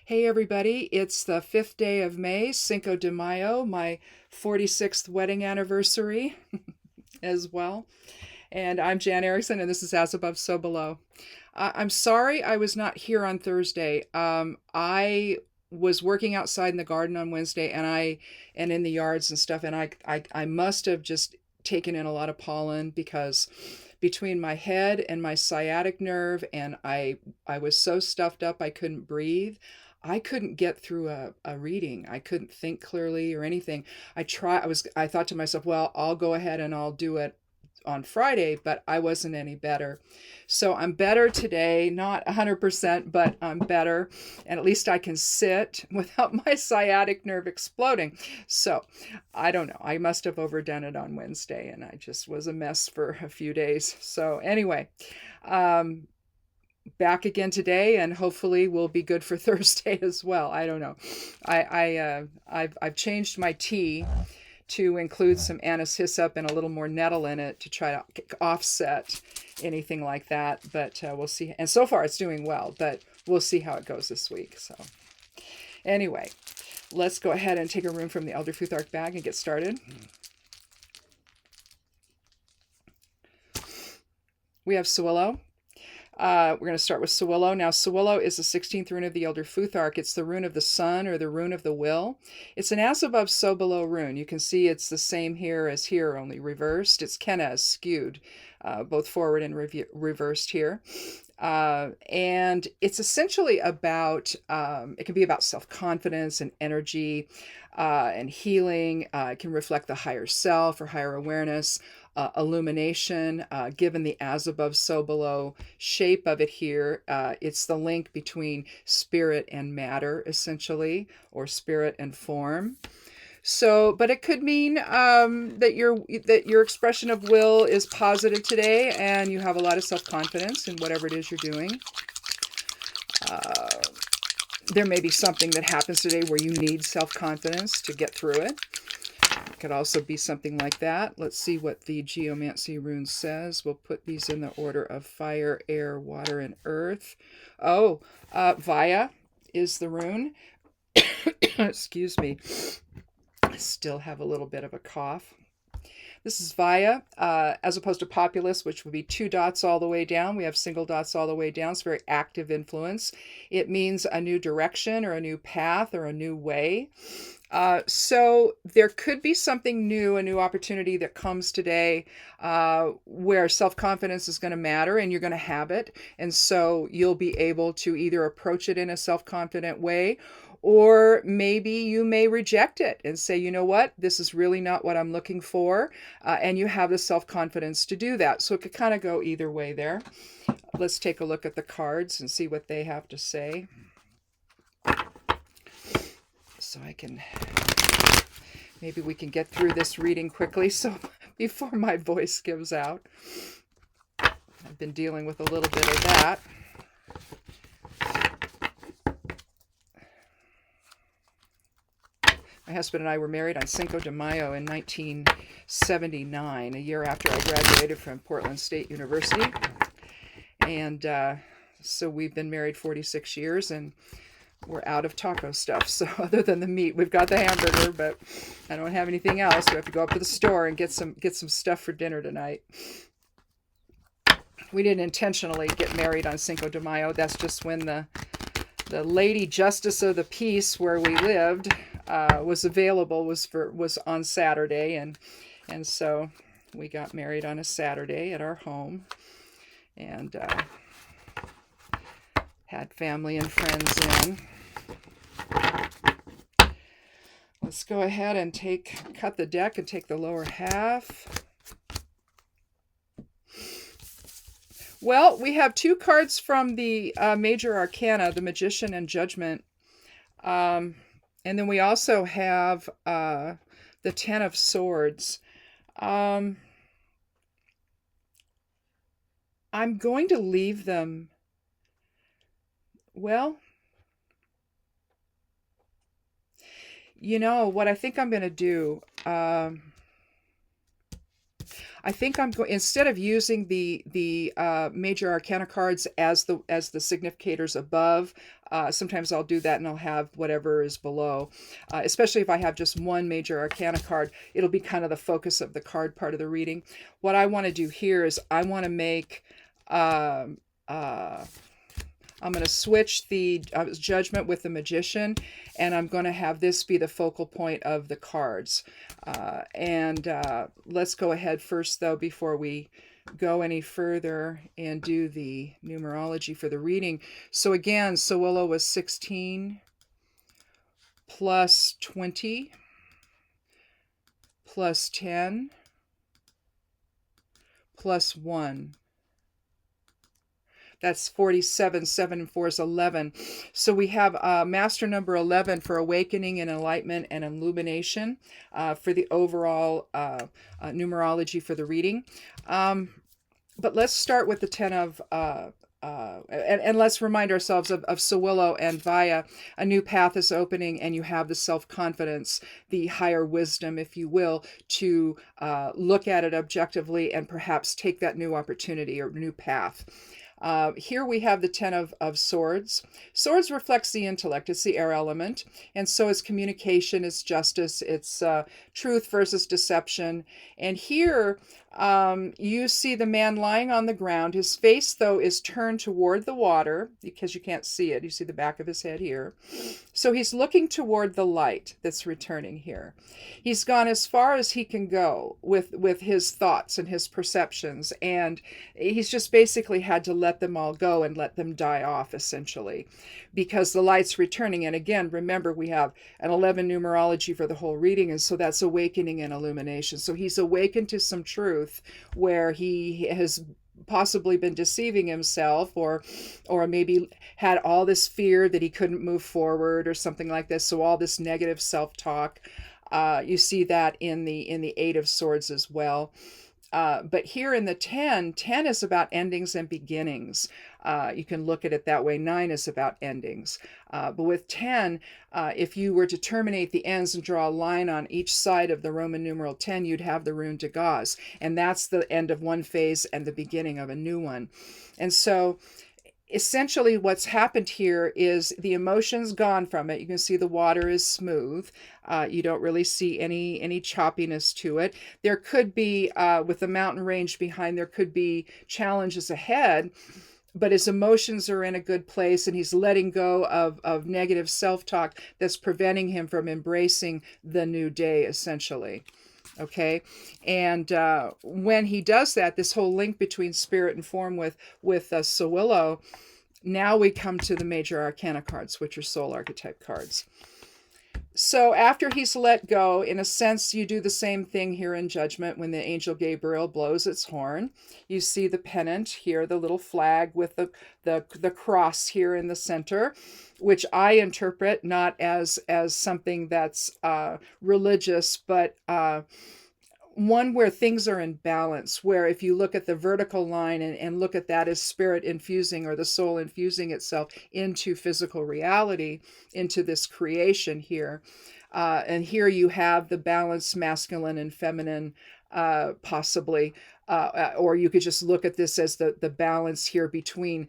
Hey everybody, it's the 5th day of May, Cinco de Mayo, my 46th wedding anniversary as well. And I'm Jan Erickson, and this is As Above, So Below. I'm sorry I was not here on Thursday. I was working outside in the garden on Wednesday and in the yards and stuff, and I must have just taken in a lot of pollen because between my head and my sciatic nerve, and I was so stuffed up I couldn't breathe. I couldn't get through a reading. I couldn't think clearly or anything. I thought to myself, well, I'll go ahead and I'll do it on Friday, but I wasn't any better. So I'm better today, not 100%, but I'm better. And at least I can sit without my sciatic nerve exploding. So I don't know. I must have overdone it on Wednesday and I just was a mess for a few days. So anyway, back again today, and hopefully we'll be good for Thursday as well. I don't know. I've changed my tea to include some anise hyssop and a little more nettle in it to try to offset anything like that. But we'll see. And so far it's doing well, but we'll see how it goes this week. So anyway, let's go ahead and take a rune from the Elder Futhark bag and get started. We have Sewillow. We're going to start with Sewillow. Now, Sewillow is the 16th rune of the Elder Futhark. It's the rune of the sun, or the rune of the will. It's an as above, so below rune. You can see it's the same here as here, only reversed. It's Kenna skewed, both forward and reversed here. And it's essentially about, it can be about self-confidence and energy and healing. It can reflect the higher self or higher awareness. Illumination, given the as above, so below shape of it here. It's the link between spirit and matter, essentially, or spirit and form. So, but it could mean that your expression of will is positive today, and you have a lot of self-confidence in whatever it is you're doing. There may be something that happens today where you need self-confidence to get through it. It could also be something like that. Let's see what the Geomancy rune says. We'll put these in the order of fire, air, water, and earth. Oh, Vaya is the rune. Excuse me. I still have a little bit of a cough. This is Vaya, as opposed to Populus, which would be 2 dots all the way down. We have single dots all the way down. It's very active influence. It means a new direction or a new path or a new way. So there could be something new, a new opportunity that comes today where self-confidence is going to matter and you're going to have it. And so you'll be able to either approach it in a self-confident way, or maybe you may reject it and say, you know what, this is really not what I'm looking for. And you have the self-confidence to do that. So it could kind of go either way there. Let's take a look at the cards and see what they have to say. So maybe we can get through this reading quickly so before my voice gives out. I've been dealing with a little bit of that. My husband and I were married on Cinco de Mayo in 1979, a year after I graduated from Portland State University. And so we've been married 46 years, and we're out of taco stuff. So other than the meat, we've got the hamburger, but I don't have anything else. We have to go up to the store and get some stuff for dinner tonight. We didn't intentionally get married on Cinco de Mayo. That's just when the Lady Justice of the Peace where we lived was available, was on Saturday, and so we got married on a Saturday at our home, and had family and friends in. Let's go ahead and cut the deck and take the lower half. Well, we have 2 cards from the Major Arcana, the Magician and Judgment. And then we also have the 10 of Swords. I'm going to leave them. Well, you know what I think I'm going to do? I think I'm going, instead of using the major arcana cards as the significators above, sometimes I'll do that and I'll have whatever is below. Especially if I have just one major arcana card, it'll be kind of the focus of the card part of the reading. What I want to do here is I want to make I'm going to switch the judgment with the magician, and I'm going to have this be the focal point of the cards. Let's go ahead first, though, before we go any further and do the numerology for the reading. So again, Sowilo was 16 plus 20 plus 10 plus 1. That's 47. 7 and 4 is 11. So we have master number 11 for awakening and enlightenment and illumination for the overall numerology for the reading. But let's start with the 10 of... and let's remind ourselves of Sowilo and Vaya. A new path is opening, and you have the self-confidence, the higher wisdom, if you will, to look at it objectively and perhaps take that new opportunity or new path. Here we have the 10 of swords. Swords reflects the intellect. It's the air element. And so is communication, it's justice, it's truth versus deception. And here you see the man lying on the ground. His face, though, is turned toward the water because you can't see it. You see the back of his head here. So he's looking toward the light that's returning here. He's gone as far as he can go with his thoughts and his perceptions. And he's just basically had to let them all go and let them die off, essentially, because the light's returning. And again, remember, we have an 11 numerology for the whole reading, and so that's awakening and illumination. So he's awakened to some truth where he has possibly been deceiving himself, or maybe had all this fear that he couldn't move forward or something like this. So all this negative self-talk, you see that in the 8 of swords as well. But here in the 10 is about endings and beginnings. You can look at it that way. 9 is about endings. But with 10, if you were to terminate the ends and draw a line on each side of the Roman numeral 10, you'd have the rune Dagaz. And that's the end of one phase and the beginning of a new one. And so essentially what's happened here is the emotion's gone from it. You can see the water is smooth. You don't really see any choppiness to it. There could be, with the mountain range behind, there could be challenges ahead, but his emotions are in a good place, and he's letting go of negative self-talk that's preventing him from embracing the new day, essentially. Okay, and when he does that, this whole link between spirit and form with Sowilo, now we come to the major arcana cards, which are soul archetype cards. So after he's let go, in a sense, you do the same thing here in Judgment when the angel Gabriel blows its horn. You see the pennant here, the little flag with the cross here in the center, which I interpret not as something that's religious, but one where things are in balance, where if you look at the vertical line and look at that as spirit infusing, or the soul infusing itself into physical reality, into this creation here. And here you have the balance, masculine and feminine, possibly. Or you could just look at this as the balance here between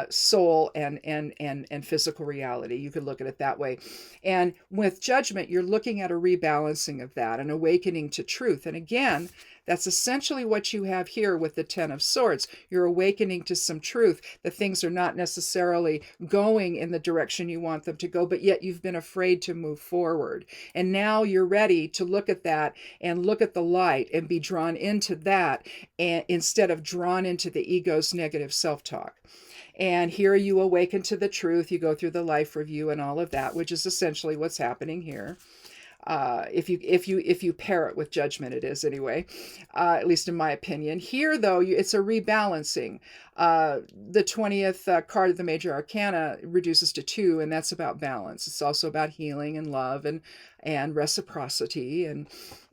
soul and physical reality. You could look at it that way. And with Judgment, you're looking at a rebalancing of that, an awakening to truth. And again, that's essentially what you have here with the 10 of Swords. You're awakening to some truth, that things are not necessarily going in the direction you want them to go, but yet you've been afraid to move forward. And now you're ready to look at that and look at the light and be drawn into that, and instead of drawn into the ego's negative self-talk. And here you awaken to the truth. You go through the life review and all of that, which is essentially what's happening here. If you pair it with Judgment, it is anyway, at least in my opinion. Here, though, it's a rebalancing. The 20th card of the Major Arcana reduces to 2, and that's about balance. It's also about healing and love and reciprocity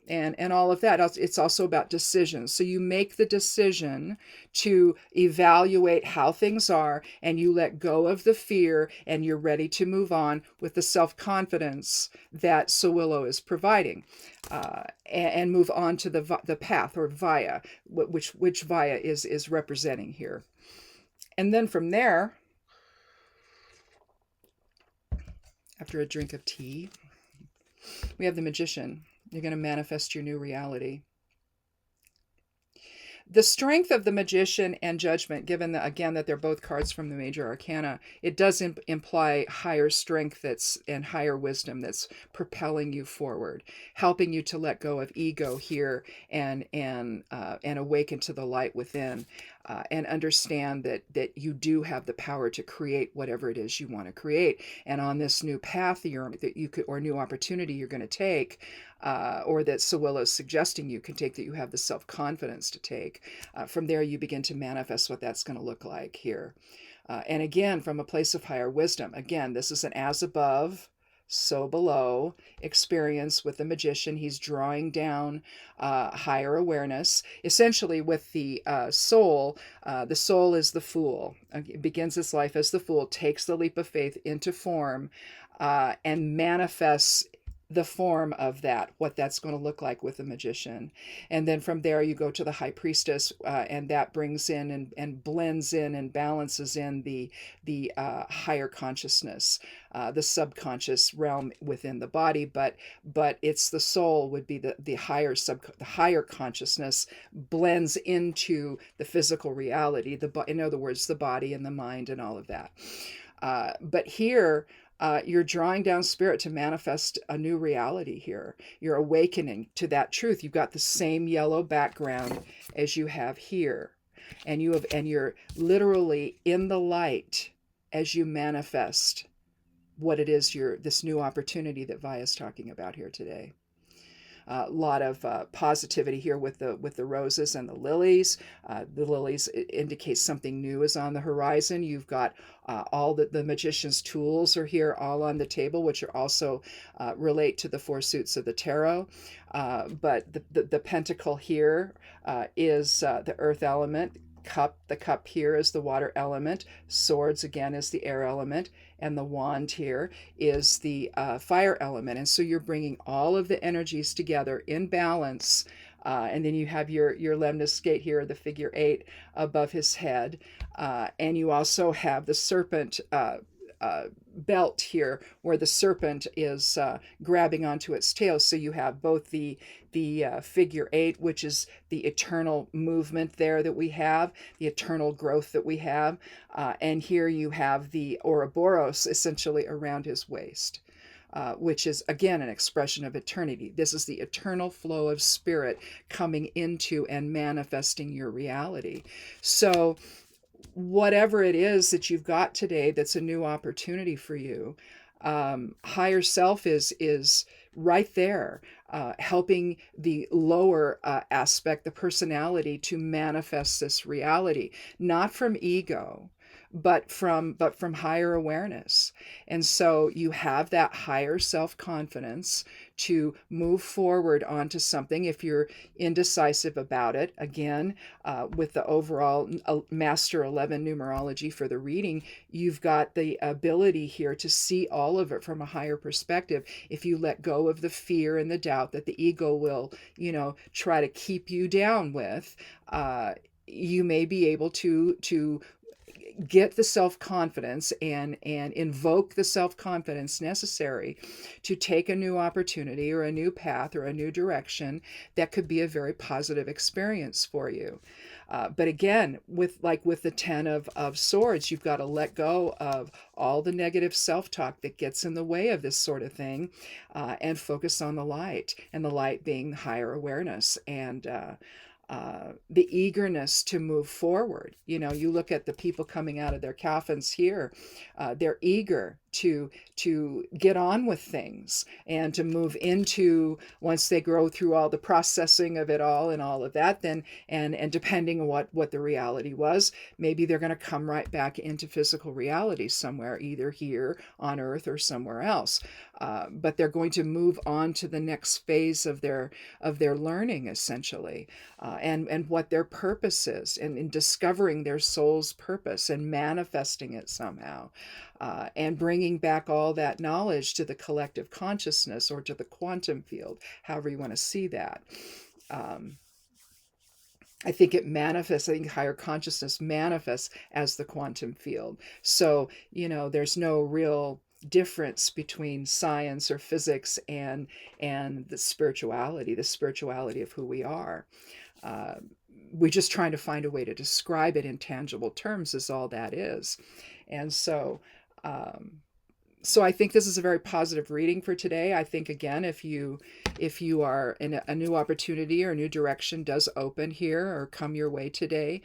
and all of that. It's also about decisions. So you make the decision to evaluate how things are, and you let go of the fear, and you're ready to move on with the self-confidence that Sawillo is providing, and move on to the path, or via, which via is representing here. And then from there, after a drink of tea, we have the Magician. You're going to manifest your new reality. The strength of the Magician and Judgment, given that, again, that they're both cards from the major arcana, it does imply higher strength and higher wisdom that's propelling you forward, helping you to let go of ego here and awaken to the light within, and understand that you do have the power to create whatever it is you want to create. And on this new path or new opportunity you're going to take, or that Sawillo is suggesting you can take, that you have the self-confidence to take. From there, you begin to manifest what that's going to look like here. And again, from a place of higher wisdom. Again, this is an as above, so below experience with the Magician. He's drawing down higher awareness. Essentially, with the soul is the Fool. It begins its life as the Fool, takes the leap of faith into form, and manifests the form of that, what that's going to look like with the Magician. And then from there you go to the High Priestess, and that brings in and blends in and balances in the higher consciousness, the subconscious realm within the body, but it's the soul would be the higher consciousness blends into the physical reality, in other words, the body and the mind and all of that. But here, you're drawing down spirit to manifest a new reality here. You're awakening to that truth. You've got the same yellow background as you have here. And you're literally in the light as you manifest what it is this new opportunity that Vaya's talking about here today. A lot of positivity here with the roses and the lilies. The lilies indicate something new is on the horizon. You've got all the Magician's tools are here, all on the table, which are also relate to the four suits of the tarot. But the pentacle here is the earth element. The cup here is the water element. Swords, again, is the air element. And the wand here is the fire element. And so you're bringing all of the energies together in balance. And then you have your lemniscate here, the figure 8 above his head. And you also have the serpent belt here, where the serpent is grabbing onto its tail. So you have both the figure 8, which is the eternal movement there that we have, the eternal growth that we have, and here you have the Ouroboros essentially around his waist, which is again an expression of eternity. This is the eternal flow of spirit coming into and manifesting your reality. So whatever it is that you've got today that's a new opportunity for you, higher self is right there, helping the lower aspect, the personality, to manifest this reality, not from ego, but from higher awareness. And so you have that higher self-confidence to move forward onto something. If you're indecisive about it, again, with the overall Master 11 numerology for the reading, you've got the ability here to see all of it from a higher perspective. If you let go of the fear and the doubt that the ego will, try to keep you down with, you may be able to get the self-confidence and invoke the self-confidence necessary to take a new opportunity or a new path or a new direction that could be a very positive experience for you. But again, with the 10 of swords, you've got to let go of all the negative self-talk that gets in the way of this sort of thing, and focus on the light, and the light being the higher awareness and the eagerness to move forward. You look at the people coming out of their coffins here, they're eager to get on with things and to move into, once they grow through all the processing of it all and all of that, then and depending on what the reality was, maybe they're going to come right back into physical reality somewhere, either here on Earth or somewhere else. But they're going to move on to the next phase of their learning, essentially, and what their purpose is, and in discovering their soul's purpose and manifesting it somehow, and bringing back all that knowledge to the collective consciousness or to the quantum field, however you want to see that. I think it manifests, I think higher consciousness manifests as the quantum field. So, there's no real difference between science or physics and the spirituality of who we are. We're just trying to find a way to describe it in tangible terms, is all that is. And so I think this is a very positive reading for today. I think, again, if you are in a new opportunity or a new direction does open here or come your way today,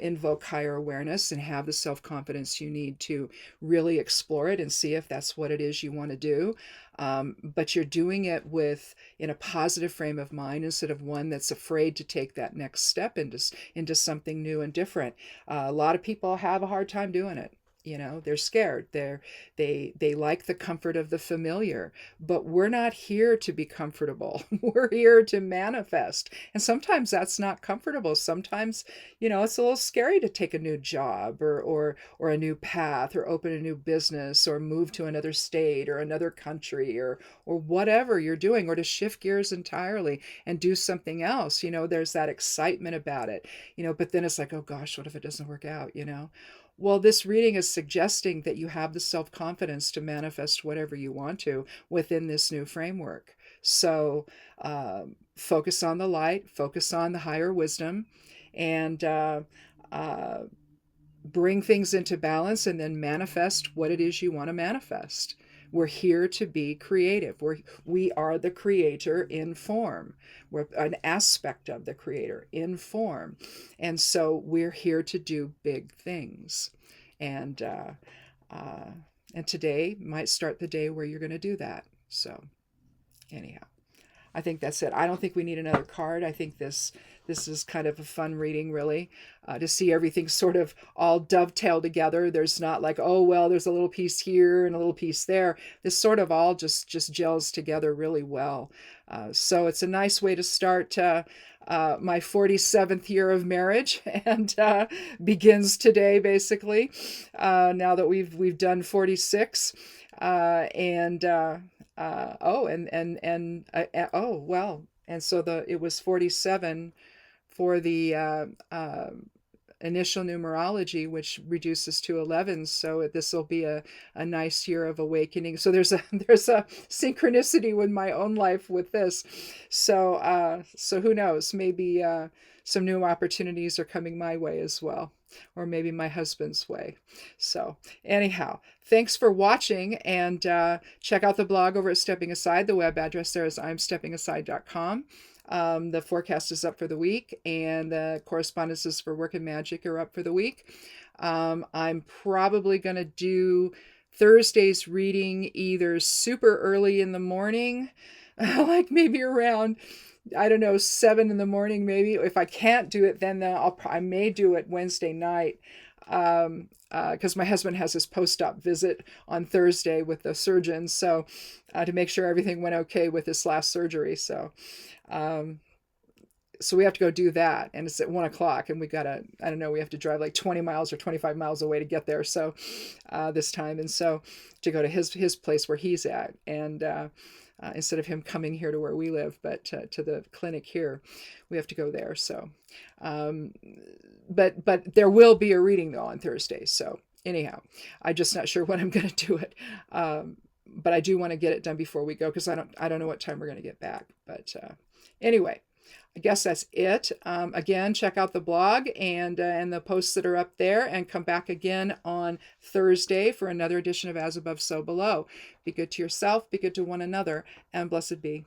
invoke higher awareness and have the self-confidence you need to really explore it and see if that's what it is you want to do. But you're doing it in a positive frame of mind instead of one that's afraid to take that next step into something new and different. A lot of people have a hard time doing it. They're scared. They like the comfort of the familiar, but we're not here to be comfortable. We're here to manifest. And sometimes that's not comfortable. Sometimes, it's a little scary to take a new job or a new path or open a new business or move to another state or another country or whatever you're doing, or to shift gears entirely and do something else. There's that excitement about it, but then it's like, oh gosh, what if it doesn't work out, Well, this reading is suggesting that you have the self-confidence to manifest whatever you want to within this new framework. So focus on the light, focus on the higher wisdom, and bring things into balance, and then manifest what it is you want to manifest. We're here to be creative. We are the creator in form. We're an aspect of the creator in form. And so we're here to do big things. And today might start the day where you're going to do that. So anyhow, I think that's it. I don't think we need another card. I think this is kind of a fun reading, really, to see everything sort of all dovetail together. There's not like, oh, well, there's a little piece here and a little piece there. This sort of all just gels together really well. So it's a nice way to start my 47th year of marriage, and begins today, basically, now that we've done 46. And so it was 47 for the initial numerology, which reduces to 11. So this will be a nice year of awakening. So there's a synchronicity with my own life with this. So who knows? Maybe some new opportunities are coming my way as well, or maybe my husband's way. So anyhow, thanks for watching, and check out the blog over at Stepping Aside. The web address there is imsteppingaside.com. The forecast is up for the week, and the correspondences for Work and Magic are up for the week. I'm probably going to do Thursday's reading either super early in the morning, like maybe around, I don't know, 7 in the morning, maybe. If I can't do it, then I may do it Wednesday night, because my husband has his post-op visit on Thursday with the surgeon, so to make sure everything went okay with his last surgery. So we have to go do that, and it's at 1:00, and we have to drive like 20 miles or 25 miles away to get there. So this time, and so to go to his place where he's at, and instead of him coming here to where we live, but to the clinic here, we have to go there. So, but there will be a reading though on Thursday. So anyhow, I'm just not sure when I'm going to do it. But I do want to get it done before we go, because I don't know what time we're going to get back. But anyway, I guess that's it. Again, check out the blog and the posts that are up there, and come back again on Thursday for another edition of As Above, So Below. Be good to yourself, be good to one another, and blessed be.